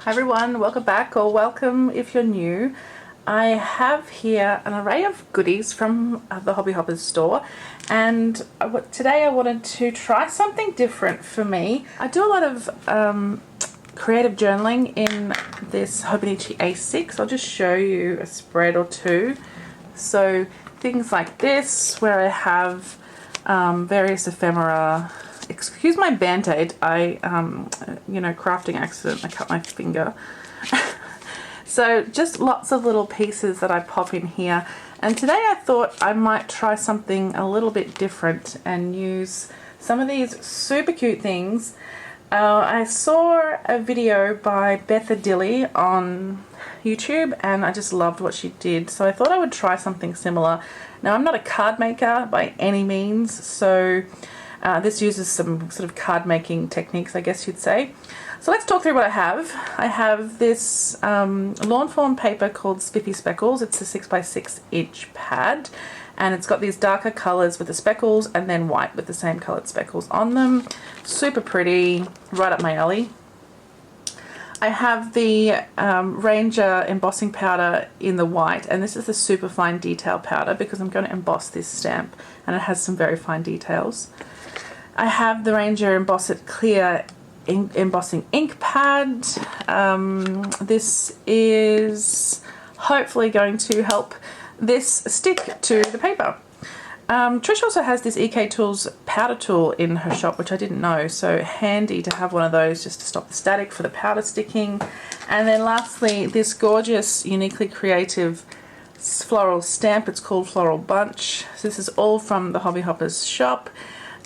Hi everyone, welcome back, or welcome if you're new. I have here an array of goodies from the Hobby Hoppers store, and today I wanted to try something different for me. I do a lot of creative journaling in this Hobonichi A6. I'll just show you a spread or two. So things like this, where I have various ephemera. Excuse my band-aid, crafting accident, I cut my finger. So just lots of little pieces that I pop in here. And today I thought I might try something a little bit different and use some of these super cute things. I saw a video by Bethadilly on YouTube and I just loved what she did. So I thought I would try something similar. Now I'm not a card maker by any means, so this uses some sort of card making techniques, I guess you'd say. So let's talk through what I have. I have this lawn fawn paper called Spiffy Speckles. It's a 6x6 inch pad, and it's got these darker colours with the speckles and then white with the same coloured speckles on them. Super pretty, right up my alley. I have the Ranger embossing powder in the white, and this is the super fine detail powder because I'm going to emboss this stamp, and it has some very fine details. I have the Ranger Emboss It Clear embossing ink pad. This is hopefully going to help this stick to the paper. Trish also has this EK Tools powder tool in her shop, which I didn't know, so handy to have one of those just to stop the static for the powder sticking. And then lastly, this gorgeous, uniquely creative floral stamp. It's called Floral Bunch. So this is all from the Hobby Hoppers shop.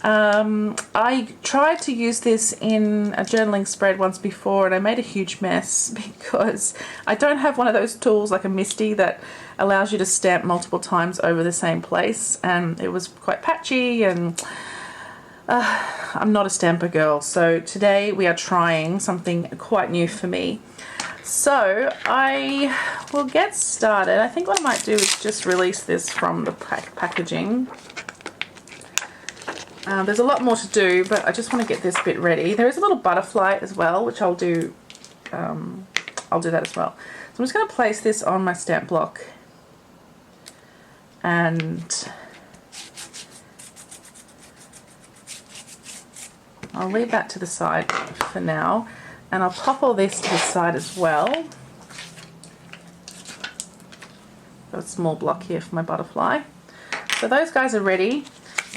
I tried to use this in a journaling spread once before and I made a huge mess because I don't have one of those tools like a Misty that allows you to stamp multiple times over the same place, and it was quite patchy, and I'm not a stamper girl, so today we are trying something quite new for me. So I will get started. I think what I might do is just release this from the packaging. There's a lot more to do, but I just want to get this bit ready. There is a little butterfly as well, which I'll do that as well. So I'm just going to place this on my stamp block, and I'll leave that to the side for now, and I'll pop all this to the side as well. Got a small block here for my butterfly. So those guys are ready.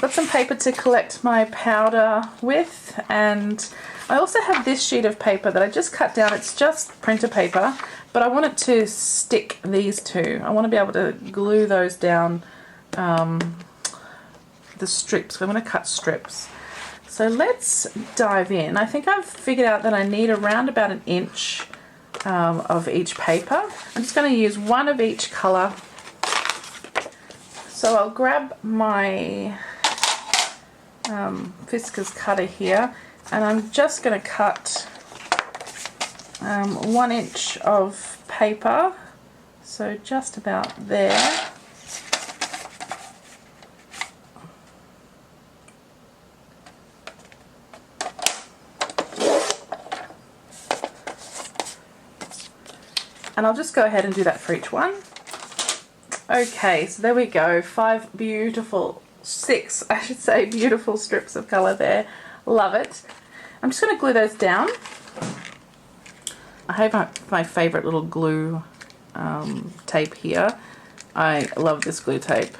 Got some paper to collect my powder with, and I also have this sheet of paper that I just cut down. It's just printer paper, but I want it to stick these two. I want to be able to glue those down the strips. I'm going to cut strips. So let's dive in. I think I've figured out that I need around about an inch of each paper. I'm just going to use one of each colour. So I'll grab my Fiskars cutter here, and I'm just going to cut 1 inch of paper, so just about there. And I'll just go ahead and do that for each one. Okay, so there we go, 6 I should say, beautiful strips of colour there. Love it. I'm just going to glue those down. I have my favourite little glue tape here. I love this glue tape.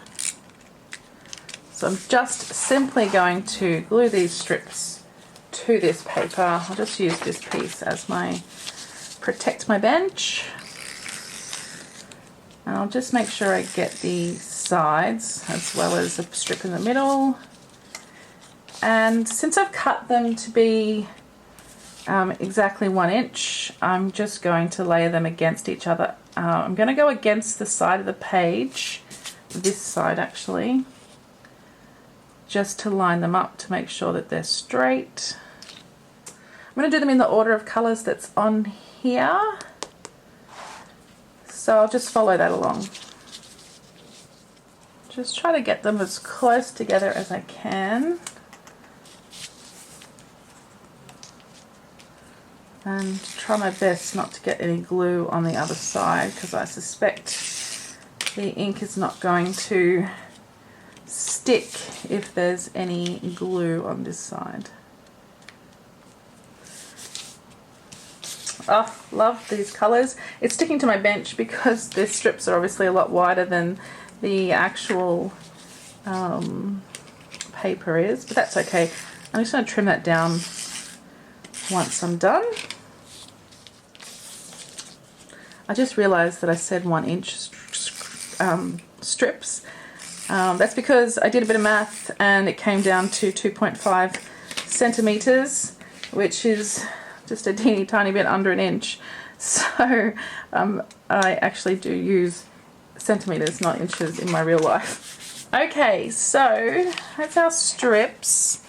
So I'm just simply going to glue these strips to this paper. I'll just use this piece as my protect my bench. And I'll just make sure I get the sides as well as a strip in the middle. And since I've cut them to be exactly 1 inch, I'm just going to layer them against each other. I'm going to go against the side of the page, this side actually, just to line them up to make sure that they're straight. I'm going to do them in the order of colours that's on here. So I'll just follow that along. Just try to get them as close together as I can. and try my best not to get any glue on the other side, because I suspect the ink is not going to stick if there's any glue on this side. Oh, love these colours. It's sticking to my bench because the strips are obviously a lot wider than the actual paper is, but that's okay. I'm just going to trim that down once I'm done. I just realised that I said 1 inch strips. That's because I did a bit of math and it came down to 2.5 centimetres, which is just a teeny tiny bit under an inch. So I actually do use centimetres, not inches, in my real life. Okay, so that's our strips.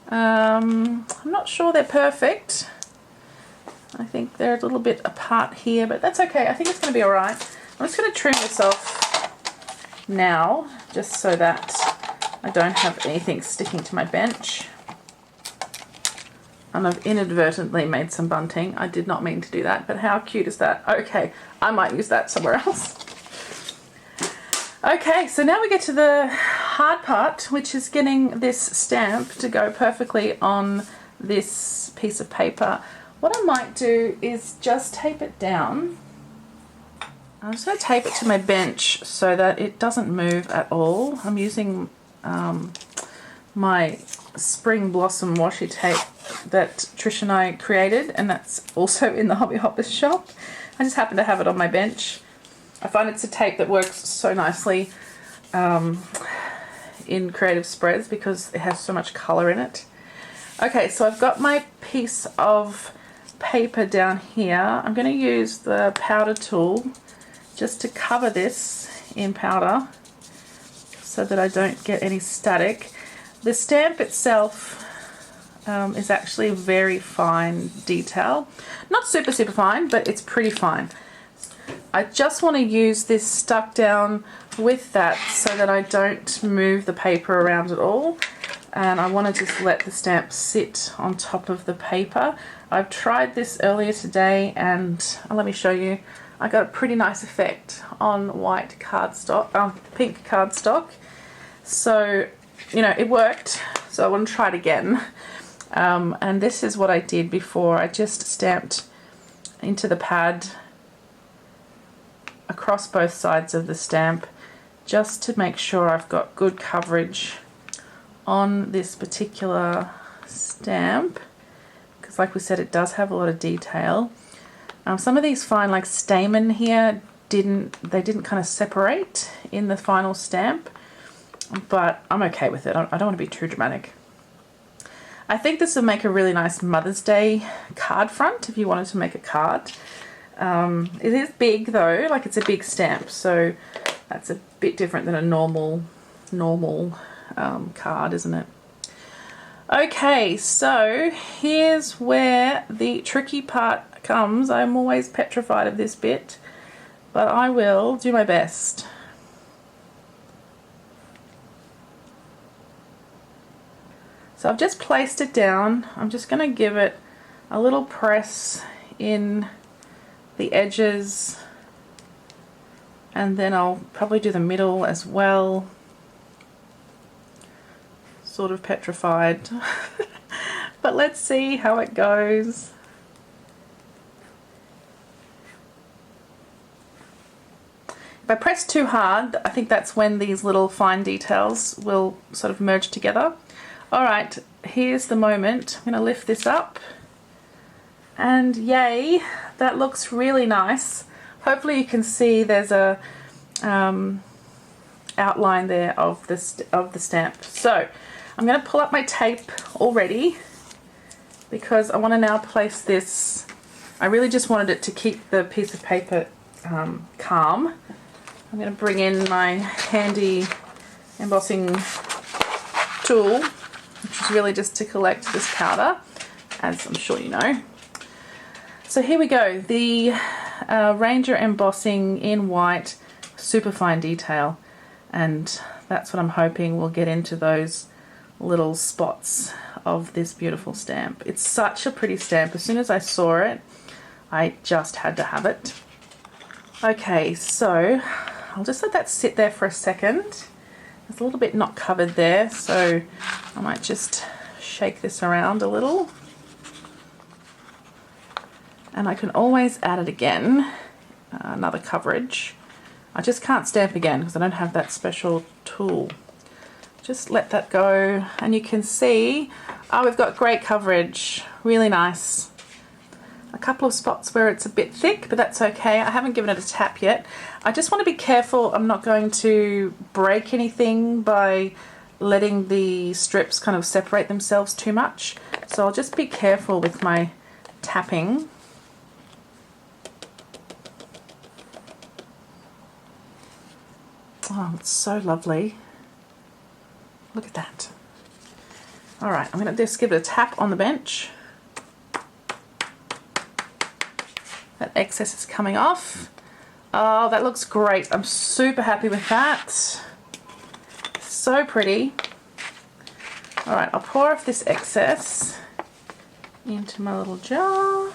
I'm not sure they're perfect. I think they're a little bit apart here, but that's okay. I think it's going to be alright. I'm just going to trim this off now, just so that I don't have anything sticking to my bench. And I've inadvertently made some bunting. I did not mean to do that, but how cute is that? Okay, I might use that somewhere else. Okay, so now we get to the hard part, which is getting this stamp to go perfectly on this piece of paper. What I might do is just tape it down. I'm just going to tape it to my bench so that it doesn't move at all. I'm using my spring blossom washi tape that Trish and I created, and that's also in the Hobby Hoppers shop. I just happen to have it on my bench. I find it's a tape that works so nicely in creative spreads because it has so much colour in it. Okay, so I've got my piece of paper down here. I'm going to use the powder tool just to cover this in powder so that I don't get any static. The stamp itself is actually very fine detail. Not super fine, but it's pretty fine. I just want to use this stuck down with that so that I don't move the paper around at all. And I want to just let the stamp sit on top of the paper. I've tried this earlier today and let me show you. I got a pretty nice effect on white cardstock, pink cardstock. So, you know, it worked. So I want to try it again. And this is what I did before. I just stamped into the pad across both sides of the stamp just to make sure I've got good coverage on this particular stamp, because like we said, it does have a lot of detail. Some of these fine, like stamen here, didn't kind of separate in the final stamp, but I'm okay with it. I don't want to be too dramatic. I think this will make a really nice Mother's Day card front if you wanted to make a card. It is big though, like it's a big stamp, so that's a bit different than a normal card, isn't it? Okay, so here's where the tricky part comes. I'm always petrified of this bit, but I will do my best. So I've just placed it down. I'm just going to give it a little press in the edges, and then I'll probably do the middle as well. Sort of petrified, but let's see how it goes. If I press too hard, I think that's when these little fine details will sort of merge together. Alright, here's the moment. I'm going to lift this up, and yay, that looks really nice. Hopefully you can see there's a outline there of the stamp. So I'm going to pull up my tape already because I want to now place this. I really just wanted it to keep the piece of paper calm. I'm going to bring in my handy embossing tool, which is really just to collect this powder, as I'm sure you know. So here we go, the Ranger embossing in white, super fine detail, and that's what I'm hoping will get into those little spots of this beautiful stamp. It's such a pretty stamp. As soon as I saw it, I just had to have it. Okay, so I'll just let that sit there for a second. It's a little bit not covered there, so I might just shake this around a little. And I can always add it again, another coverage. I just can't stamp again because I don't have that special tool. Just let that go, and you can see, oh, we've got great coverage, really nice. A couple of spots where it's a bit thick, but that's okay. I haven't given it a tap yet. I just want to be careful I'm not going to break anything by letting the strips kind of separate themselves too much. So I'll just be careful with my tapping. Oh, it's so lovely. Look at that. All right, I'm going to just give it a tap on the bench. That excess is coming off. Oh, that looks great. I'm super happy with that. So pretty. All right, I'll pour off this excess into my little jar.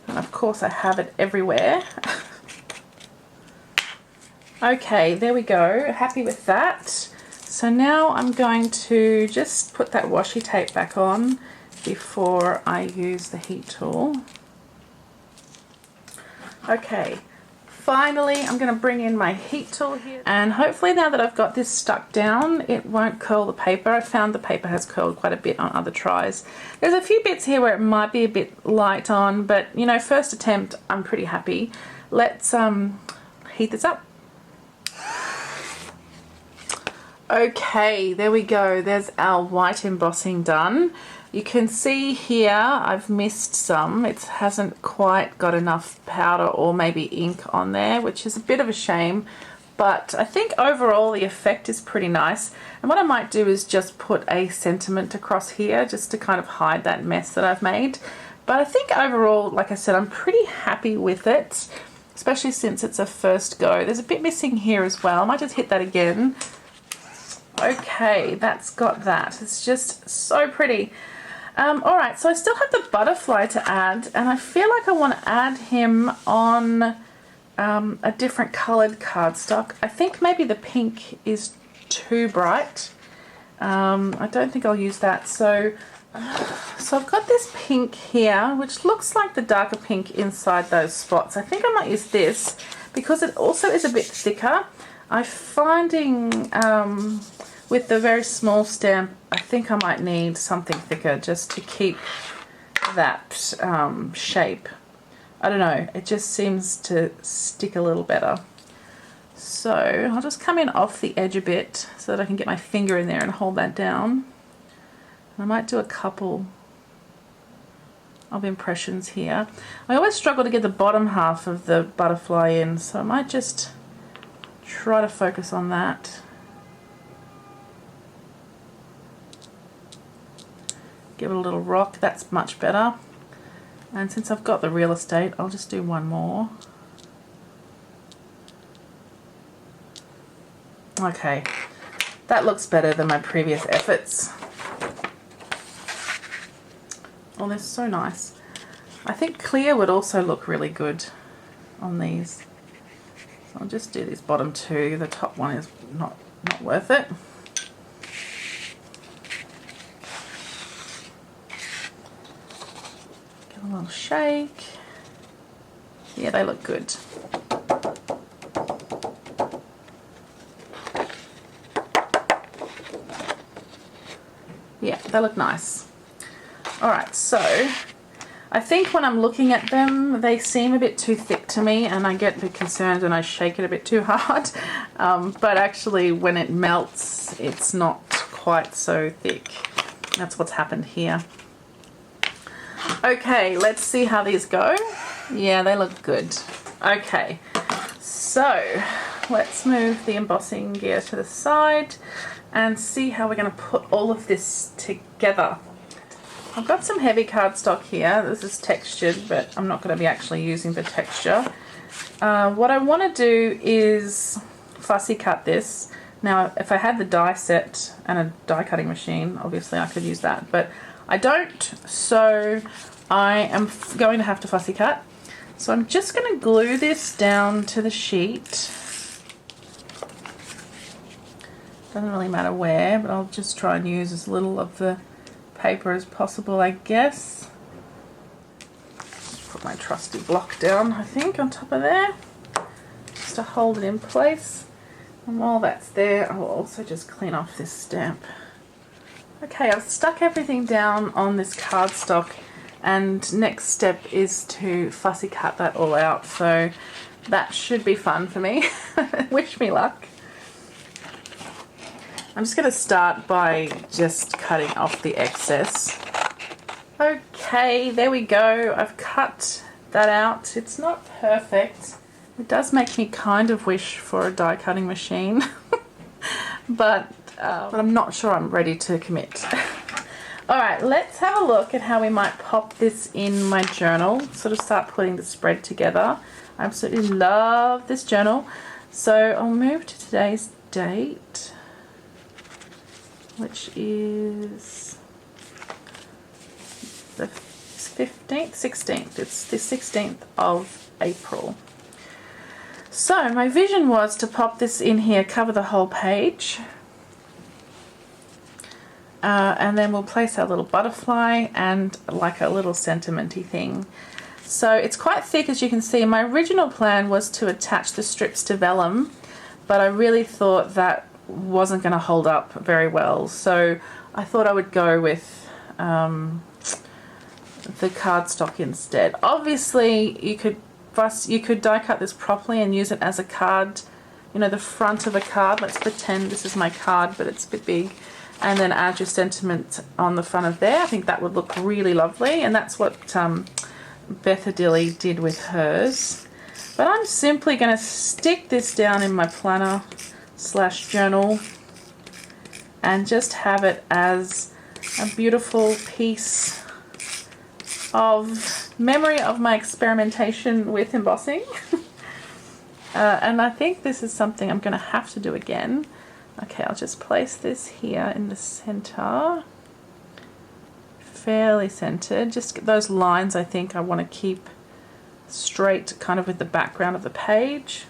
And of course I have it everywhere. Okay, there we go. Happy with that. So now I'm going to just put that washi tape back on before I use the heat tool. Okay, finally I'm going to bring in my heat tool here, and hopefully now that I've got this stuck down it won't curl the paper. I found the paper has curled quite a bit on other tries. There's a few bits here where it might be a bit light on, but you know, first attempt, I'm pretty happy. Let's heat this up. Okay, there we go. There's our white embossing done. You can see here I've missed some. It hasn't quite got enough powder or maybe ink on there, which is a bit of a shame, but I think overall the effect is pretty nice. And what I might do is just put a sentiment across here just to kind of hide that mess that I've made. But I think overall, like I said, I'm pretty happy with it, especially since it's a first go. There's a bit missing here as well. I might just hit that again. Okay, that's got that. It's just so pretty. Alright, so I still have the butterfly to add, and I feel like I want to add him on a different coloured cardstock. I think maybe the pink is too bright. I don't think I'll use that. So I've got this pink here, which looks like the darker pink inside those spots. I think I might use this because it also is a bit thicker. I'm finding with the very small stamp, I think I might need something thicker just to keep that shape. I don't know, it just seems to stick a little better. So I'll just come in off the edge a bit so that I can get my finger in there and hold that down. I might do a couple of impressions here. I always struggle to get the bottom half of the butterfly in, so I might just try to focus on that. Give it a little rock, that's much better. And since I've got the real estate, I'll just do one more. Okay, that looks better than my previous efforts. Oh, they're so nice. I think clear would also look really good on these. So I'll just do these bottom two. The top one is not worth it. Give a little shake. Yeah, they look good. Yeah, they look nice. Alright, so I think when I'm looking at them, they seem a bit too thick to me, and I get a bit concerned and I shake it a bit too hard. But actually, when it melts, it's not quite so thick. That's what's happened here. Okay, let's see how these go. Yeah, they look good. Okay, so let's move the embossing gear to the side and see how we're going to put all of this together. I've got some heavy cardstock here. This is textured, but I'm not going to be actually using the texture. What I want to do is fussy cut this Now, if I had the die set and a die cutting machine, obviously I could use that, but I don't, so I am going to have to fussy cut. So I'm just going to glue this down to the sheet. Doesn't really matter where, but I'll just try and use as little of the paper as possible, I guess. Put my trusty block down, I think, on top of there, just to hold it in place. And while that's there, I will also just clean off this stamp. Okay, I've stuck everything down on this cardstock, and next step is to fussy cut that all out, so that should be fun for me. Wish me luck. I'm just going to start by just cutting off the excess. Okay, there we go. I've cut that out. It's not perfect. It does make me kind of wish for a die cutting machine, but I'm not sure I'm ready to commit. Alright, let's have a look at how we might pop this in my journal, sort of start putting the spread together. I absolutely love this journal. So I'll move to today's date, which is the 15th, 16th. It's the 16th of April. So my vision was to pop this in here, cover the whole page, and then we'll place our little butterfly and like a little sentimenty thing. So it's quite thick, as you can see. My original plan was to attach the strips to vellum, but I really thought that wasn't going to hold up very well, so I thought I would go with the cardstock instead. Obviously you could die cut this properly and use it as a card, you know, the front of a card. Let's pretend this is my card, but it's a bit big, and then add your sentiment on the front of there. I think that would look really lovely, and that's what Bethadilly did with hers. But I'm simply going to stick this down in my planner / journal and just have it as a beautiful piece of memory of my experimentation with embossing. And I think this is something I'm going to have to do again. Okay, I'll just place this here in the center, fairly centered. Just those lines I think I want to keep straight, kind of with the background of the page.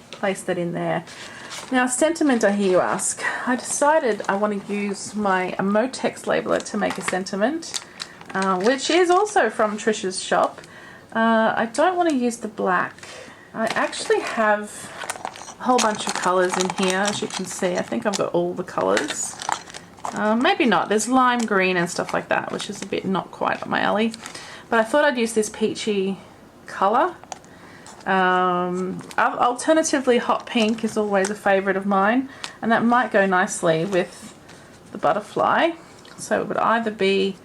Place that in there. Now, sentiment, I hear you ask. I decided I want to use my Motex labeler to make a sentiment, which is also from Trisha's shop. I don't want to use the black. I actually have a whole bunch of colours in here, as you can see. I think I've got all the colours. Maybe not. There's lime green and stuff like that, which is a bit not quite up my alley. But I thought I'd use this peachy colour. Alternatively, hot pink is always a favourite of mine, and that might go nicely with the butterfly. So it would either be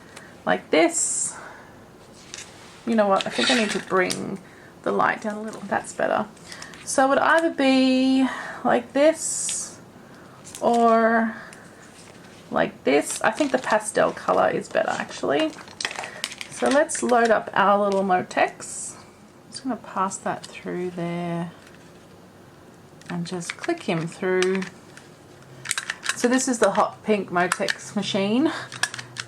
like this. You know what, I think I need to bring the light down a little. That's better. So it would either be like this or like this. I think the pastel colour is better, actually. So let's load up our little Motex. I'm just going to pass that through there and just click him through. So this is the hot pink Motex machine,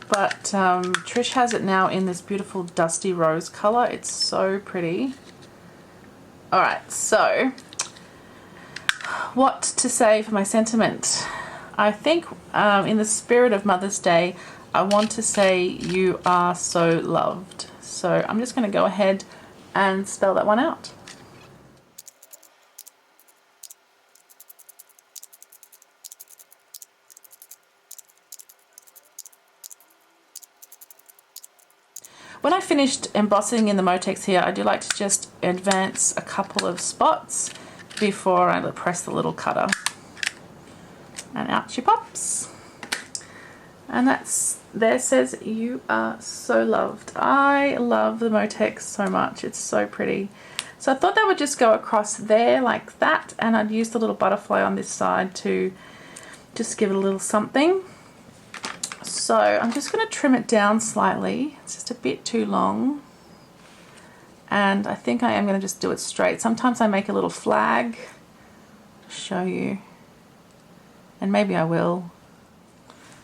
but Trish has it now in this beautiful dusty rose colour. It's so pretty. Alright, so what to say for my sentiment? I think in the spirit of Mother's Day, I want to say you are so loved. So I'm just going to go ahead and spell that one out. When I finished embossing in the Motex here, I do like to just advance a couple of spots before I press the little cutter. And out she pops. And that's, there says, you are so loved. I love the Motex so much. It's so pretty. So I thought that would just go across there like that, and I'd use the little butterfly on this side to just give it a little something. So I'm just going to trim it down slightly. It's just a bit too long. And I think I am going to just do it straight. Sometimes I make a little flag show you, and maybe I will.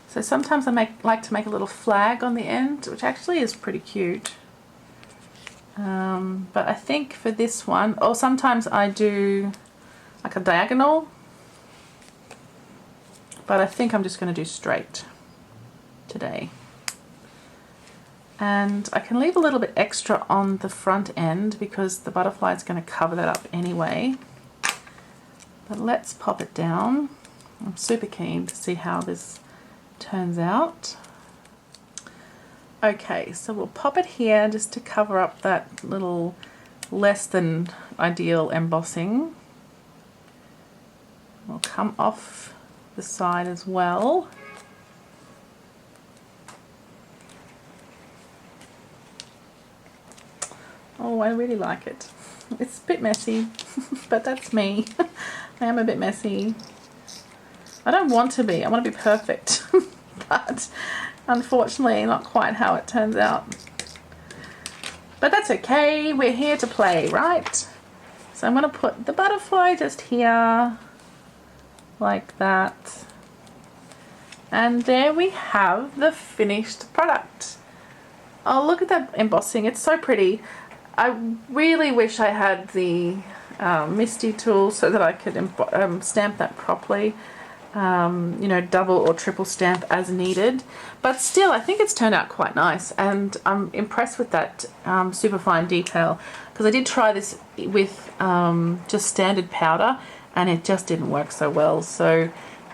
So sometimes I like to make a little flag on the end, which actually is pretty cute. But I think for this one, or sometimes I do like a diagonal, but I think I'm just going to do straight today. And I can leave a little bit extra on the front end because the butterfly is going to cover that up anyway. But let's pop it down. I'm super keen to see how this turns out. Okay, so we'll pop it here just to cover up that little less than ideal embossing. We'll come off the side as well. Oh, I really like it. It's a bit messy, but that's me. I am a bit messy. I don't want to be. I want to be perfect. But unfortunately, not quite how it turns out. But that's okay. We're here to play, right? So I'm going to put the butterfly just here, like that. And there we have the finished product. Oh, look at that embossing. It's so pretty. I really wish I had the Misty tool so that I could stamp that properly. You know, double or triple stamp as needed, but still I think it's turned out quite nice, and I'm impressed with that super fine detail, because I did try this with just standard powder and it just didn't work so well. So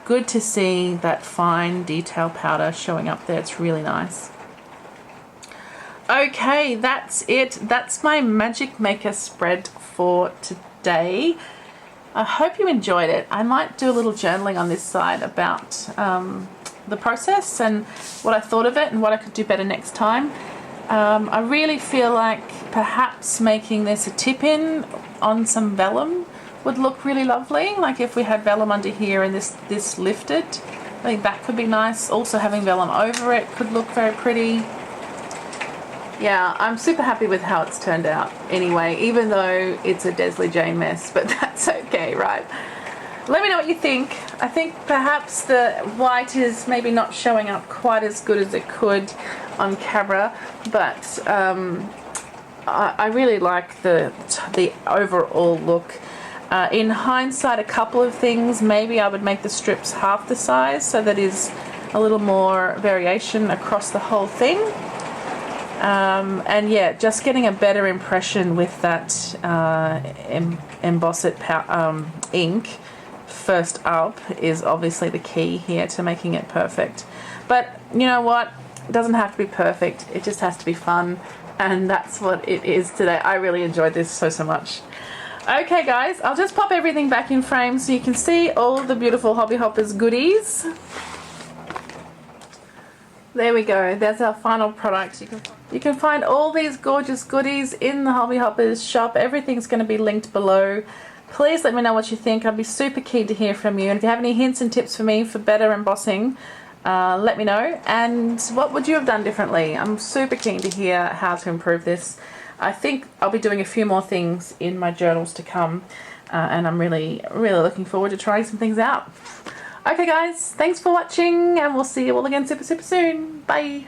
good to see that fine detail powder showing up there. It's really nice. Okay, that's it. That's my Magic Maker spread for today. I hope you enjoyed it. I might do a little journaling on this side about the process and what I thought of it and what I could do better next time. I really feel like perhaps making this a tip-in on some vellum would look really lovely. Like if we had vellum under here and this lifted, I think that could be nice. Also having vellum over it could look very pretty. Yeah, I'm super happy with how it's turned out anyway, even though it's a desleyjane mess, but that's okay, right? Let me know what you think. I think perhaps the white is maybe not showing up quite as good as it could on camera, but I really like the overall look. In hindsight, a couple of things, maybe I would make the strips half the size so that is a little more variation across the whole thing. And yeah, just getting a better impression with that emboss it ink first up is obviously the key here to making it perfect. But you know what? It doesn't have to be perfect. It just has to be fun. And that's what it is today. I really enjoyed this so much. Okay guys, I'll just pop everything back in frame so you can see all the beautiful Hobby Hoppers goodies. There we go. There's our final product. You can find all these gorgeous goodies in the Hobby Hoppers shop. Everything's going to be linked below. Please let me know what you think. I'd be super keen to hear from you. And if you have any hints and tips for me for better embossing, let me know. And what would you have done differently? I'm super keen to hear how to improve this. I think I'll be doing a few more things in my journals to come. And I'm really looking forward to trying some things out. Okay guys, thanks for watching, and we'll see you all again super soon. Bye.